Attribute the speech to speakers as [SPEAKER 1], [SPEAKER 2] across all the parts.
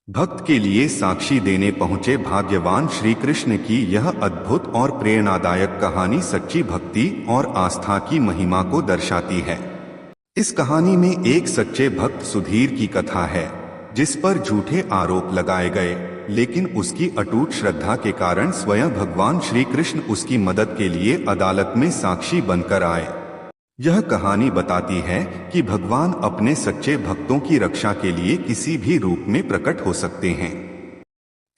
[SPEAKER 1] भक्त के लिए साक्षी देने पहुंचे भाग्यवान श्री कृष्ण की यह अद्भुत और प्रेरणादायक कहानी सच्ची भक्ति और आस्था की महिमा को दर्शाती है। इस कहानी में एक सच्चे भक्त सुधीर की कथा है, जिस पर झूठे आरोप लगाए गए, लेकिन उसकी अटूट श्रद्धा के कारण स्वयं भगवान श्री कृष्ण उसकी मदद के लिए अदालत में साक्षी बनकर आए। यह कहानी बताती है कि भगवान अपने सच्चे भक्तों की रक्षा के लिए किसी भी रूप में प्रकट हो सकते हैं।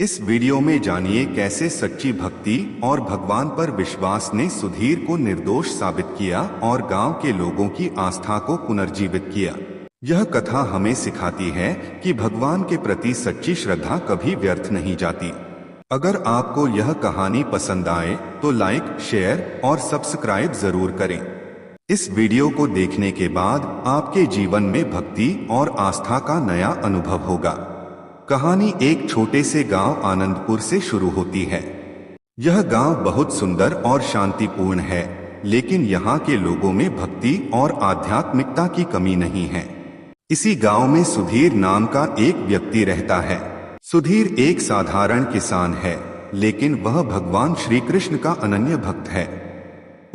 [SPEAKER 1] इस वीडियो में जानिए कैसे सच्ची भक्ति और भगवान पर विश्वास ने सुधीर को निर्दोष साबित किया और गांव के लोगों की आस्था को पुनर्जीवित किया। यह कथा हमें सिखाती है कि भगवान के प्रति सच्ची श्रद्धा कभी व्यर्थ नहीं जाती। अगर आपको यह कहानी पसंद आए तो लाइक, शेयर और सब्सक्राइब जरूर करें। इस वीडियो को देखने के बाद आपके जीवन में भक्ति और आस्था का नया अनुभव होगा। कहानी एक छोटे से गांव आनंदपुर से शुरू होती है। यह गांव बहुत सुंदर और शांतिपूर्ण है, लेकिन यहाँ के लोगों में भक्ति और आध्यात्मिकता की कमी नहीं है। इसी गांव में सुधीर नाम का एक व्यक्ति रहता है। सुधीर एक साधारण किसान है, लेकिन वह भगवान श्री कृष्ण का अनन्य भक्त है।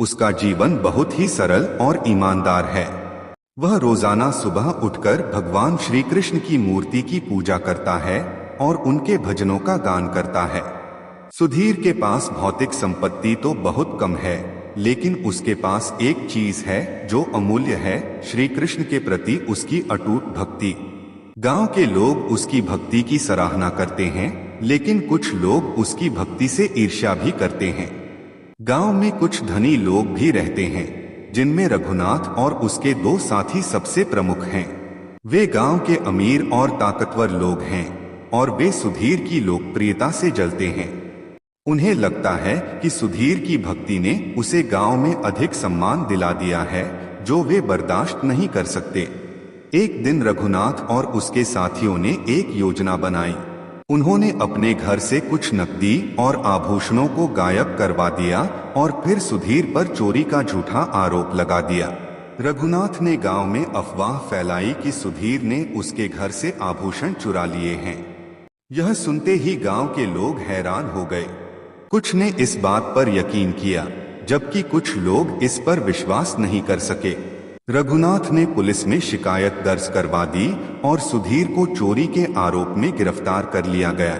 [SPEAKER 1] उसका जीवन बहुत ही सरल और ईमानदार है। वह रोजाना सुबह उठकर भगवान श्री कृष्ण की मूर्ति की पूजा करता है और उनके भजनों का गान करता है। सुधीर के पास भौतिक संपत्ति तो बहुत कम है, लेकिन उसके पास एक चीज है जो अमूल्य है, श्री कृष्ण के प्रति उसकी अटूट भक्ति। गांव के लोग उसकी भक्ति की सराहना करते हैं, लेकिन कुछ लोग उसकी भक्ति से ईर्ष्या भी करते हैं। गांव में कुछ धनी लोग भी रहते हैं, जिनमें रघुनाथ और उसके दो साथी सबसे प्रमुख हैं। वे गांव के अमीर और ताकतवर लोग हैं और वे सुधीर की लोकप्रियता से जलते हैं। उन्हें लगता है कि सुधीर की भक्ति ने उसे गांव में अधिक सम्मान दिला दिया है, जो वे बर्दाश्त नहीं कर सकते। एक दिन रघुनाथ और उसके साथियों ने एक योजना बनाई। उन्होंने अपने घर से कुछ नकदी और आभूषणों को गायब करवा दिया और फिर सुधीर पर चोरी का झूठा आरोप लगा दिया। रघुनाथ ने गांव में अफवाह फैलाई कि सुधीर ने उसके घर से आभूषण चुरा लिए हैं। यह सुनते ही गांव के लोग हैरान हो गए। कुछ ने इस बात पर यकीन किया, जबकि कुछ लोग इस पर विश्वास नहीं कर सके। रघुनाथ ने पुलिस में शिकायत दर्ज करवा दी और सुधीर को चोरी के आरोप में गिरफ्तार कर लिया गया।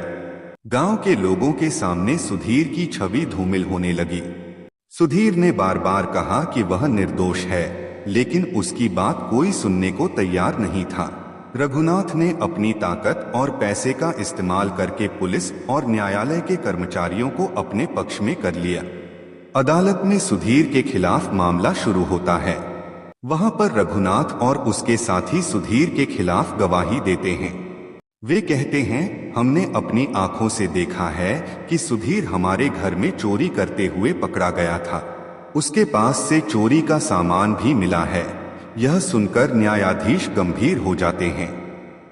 [SPEAKER 1] गांव के लोगों के सामने सुधीर की छवि धूमिल होने लगी। सुधीर ने बार बार कहा कि वह निर्दोष है, लेकिन उसकी बात कोई सुनने को तैयार नहीं था। रघुनाथ ने अपनी ताकत और पैसे का इस्तेमाल करके पुलिस और न्यायालय के कर्मचारियों को अपने पक्ष में कर लिया। अदालत में सुधीर के खिलाफ मामला शुरू होता है। वहां पर रघुनाथ और उसके साथी सुधीर के खिलाफ गवाही देते हैं। वे कहते हैं, हमने अपनी आंखों से देखा है कि सुधीर हमारे घर में चोरी करते हुए पकड़ा गया था। उसके पास से चोरी का सामान भी मिला है। यह सुनकर न्यायाधीश गंभीर हो जाते हैं।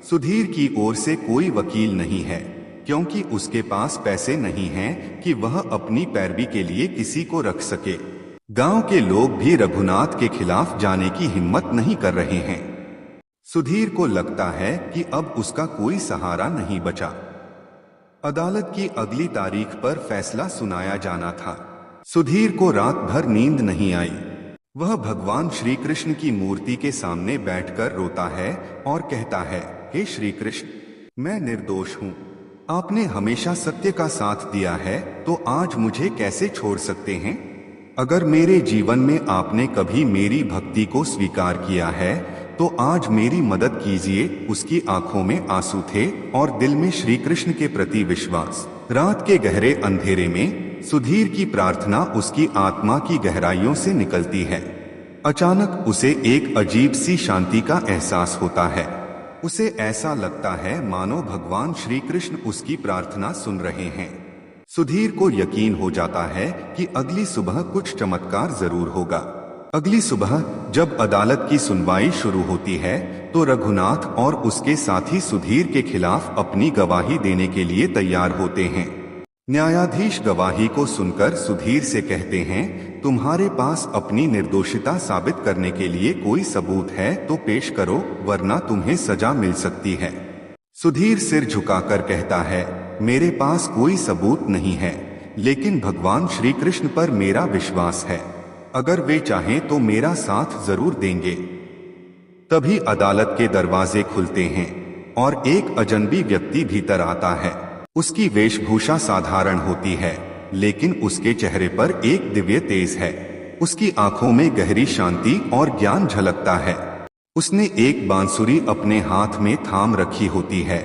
[SPEAKER 1] सुधीर की ओर से कोई वकील नहीं है, क्योंकि उसके पास पैसे नहीं हैं कि वह अपनी पैरवी के लिए किसी को रख सके। गांव के लोग भी रघुनाथ के खिलाफ जाने की हिम्मत नहीं कर रहे हैं। सुधीर को लगता है कि अब उसका कोई सहारा नहीं बचा। अदालत की अगली तारीख पर फैसला सुनाया जाना था। सुधीर को रात भर नींद नहीं आई। वह भगवान श्री कृष्ण की मूर्ति के सामने बैठकर रोता है और कहता है, हे श्री कृष्ण, मैं निर्दोष हूँ। आपने हमेशा सत्य का साथ दिया है, तो आज मुझे कैसे छोड़ सकते हैं? अगर मेरे जीवन में आपने कभी मेरी भक्ति को स्वीकार किया है, तो आज मेरी मदद कीजिए। उसकी आंखों में आंसू थे और दिल में श्री कृष्ण के प्रति विश्वास। रात के गहरे अंधेरे में सुधीर की प्रार्थना उसकी आत्मा की गहराइयों से निकलती है। अचानक उसे एक अजीब सी शांति का एहसास होता है। उसे ऐसा लगता है मानो भगवान श्री कृष्ण उसकी प्रार्थना सुन रहे हैं। सुधीर को यकीन हो जाता है कि अगली सुबह कुछ चमत्कार जरूर होगा। अगली सुबह जब अदालत की सुनवाई शुरू होती है, तो रघुनाथ और उसके साथी सुधीर के खिलाफ अपनी गवाही देने के लिए तैयार होते हैं। न्यायाधीश गवाही को सुनकर सुधीर से कहते हैं, तुम्हारे पास अपनी निर्दोषिता साबित करने के लिए कोई सबूत है तो पेश करो, वरना तुम्हें सजा मिल सकती है। सुधीर सिर झुकाकर कहता है, मेरे पास कोई सबूत नहीं है, लेकिन भगवान श्री कृष्ण पर मेरा विश्वास है। अगर वे चाहें तो मेरा साथ जरूर देंगे। तभी अदालत के दरवाजे खुलते हैं और एक अजनबी व्यक्ति भीतर आता है। उसकी वेशभूषा साधारण होती है, लेकिन उसके चेहरे पर एक दिव्य तेज है। उसकी आंखों में गहरी शांति और ज्ञान झलकता है। उसने एक बांसुरी अपने हाथ में थाम रखी होती है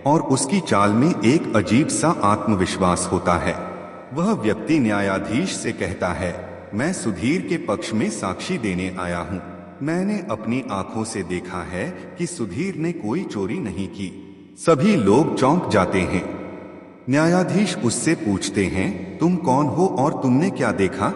[SPEAKER 1] और उसकी चाल में एक अजीब सा आत्मविश्वास होता है। वह व्यक्ति न्यायाधीश से कहता है, मैं सुधीर के पक्ष में साक्षी देने आया हूँ। मैंने अपनी आंखों से देखा है कि सुधीर ने कोई चोरी नहीं की। सभी लोग चौंक जाते हैं। न्यायाधीश उससे पूछते हैं, तुम कौन हो और तुमने क्या देखा?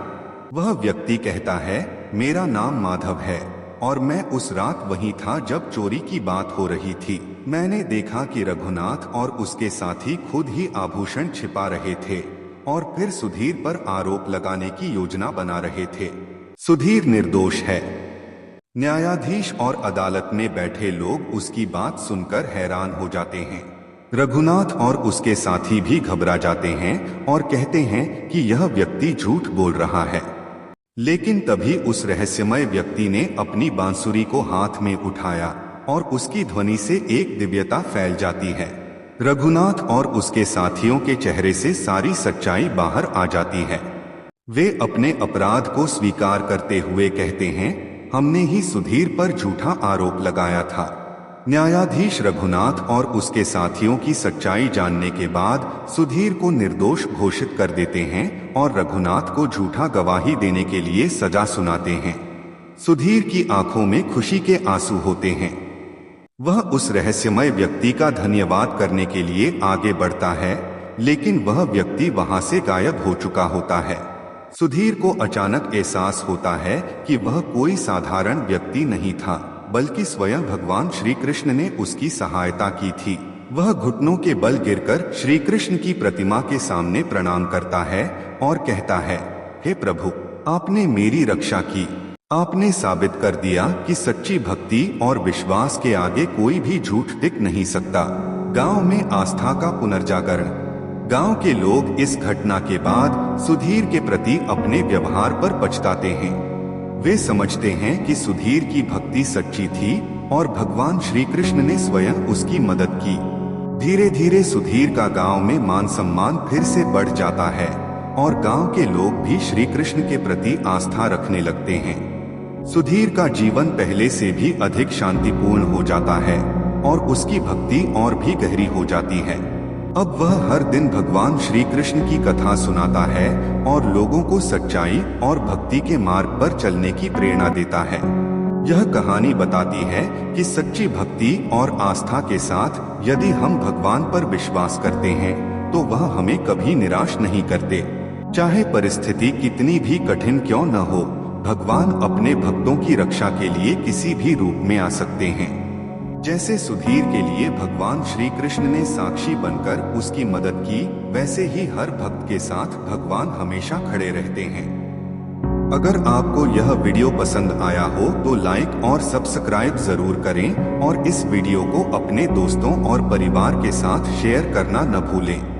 [SPEAKER 1] वह व्यक्ति कहता है, मेरा नाम माधव है और मैं उस रात वहीं था जब चोरी की बात हो रही थी। मैंने देखा कि रघुनाथ और उसके साथी खुद ही आभूषण छिपा रहे थे और फिर सुधीर पर आरोप लगाने की योजना बना रहे थे। सुधीर निर्दोष है। न्यायाधीश और अदालत में बैठे लोग उसकी बात सुनकर हैरान हो जाते हैं। रघुनाथ और उसके साथी भी घबरा जाते हैं और कहते हैं कि यह व्यक्ति झूठ बोल रहा है। लेकिन तभी उस रहस्यमय व्यक्ति ने अपनी बांसुरी को हाथ में उठाया और उसकी ध्वनि से एक दिव्यता फैल जाती है। रघुनाथ और उसके साथियों के चेहरे से सारी सच्चाई बाहर आ जाती है। वे अपने अपराध को स्वीकार करते हुए कहते हैं, हमने ही सुधीर पर झूठा आरोप लगाया था। न्यायाधीश रघुनाथ और उसके साथियों की सच्चाई जानने के बाद सुधीर को निर्दोष घोषित कर देते हैं और रघुनाथ को झूठा गवाही देने के लिए सजा सुनाते हैं। सुधीर की आंखों में खुशी के आंसू होते हैं। वह उस रहस्यमय व्यक्ति का धन्यवाद करने के लिए आगे बढ़ता है, लेकिन वह व्यक्ति वहां से गायब हो चुका होता है। सुधीर को अचानक एहसास होता है कि वह कोई साधारण व्यक्ति नहीं था, बल्कि स्वयं भगवान श्री कृष्ण ने उसकी सहायता की थी। वह घुटनों के बल गिरकर श्री कृष्ण की प्रतिमा के सामने प्रणाम करता है और कहता है, हे प्रभु, आपने मेरी रक्षा की। आपने साबित कर दिया कि सच्ची भक्ति और विश्वास के आगे कोई भी झूठ टिक नहीं सकता। गांव में आस्था का पुनर्जागरण। गांव के लोग इस घटना के बाद सुधीर के प्रति अपने व्यवहार पर पछताते हैं। वे समझते हैं कि सुधीर की भक्ति सच्ची थी और भगवान श्री कृष्ण ने स्वयं उसकी मदद की। धीरे धीरे सुधीर का गांव में मान सम्मान फिर से बढ़ जाता है और गांव के लोग भी श्री कृष्ण के प्रति आस्था रखने लगते हैं। सुधीर का जीवन पहले से भी अधिक शांतिपूर्ण हो जाता है और उसकी भक्ति और भी गहरी हो जाती है। अब वह हर दिन भगवान श्री कृष्ण की कथा सुनाता है और लोगों को सच्चाई और भक्ति के मार्ग पर चलने की प्रेरणा देता है। यह कहानी बताती है कि सच्ची भक्ति और आस्था के साथ यदि हम भगवान पर विश्वास करते हैं तो वह हमें कभी निराश नहीं करते। चाहे परिस्थिति कितनी भी कठिन क्यों न हो, भगवान अपने भक्तों की रक्षा के लिए किसी भी रूप में आ सकते हैं। जैसे सुधीर के लिए भगवान श्री कृष्ण ने साक्षी बनकर उसकी मदद की, वैसे ही हर भक्त के साथ भगवान हमेशा खड़े रहते हैं। अगर आपको यह वीडियो पसंद आया हो तो लाइक और सब्सक्राइब जरूर करें और इस वीडियो को अपने दोस्तों और परिवार के साथ शेयर करना न भूलें।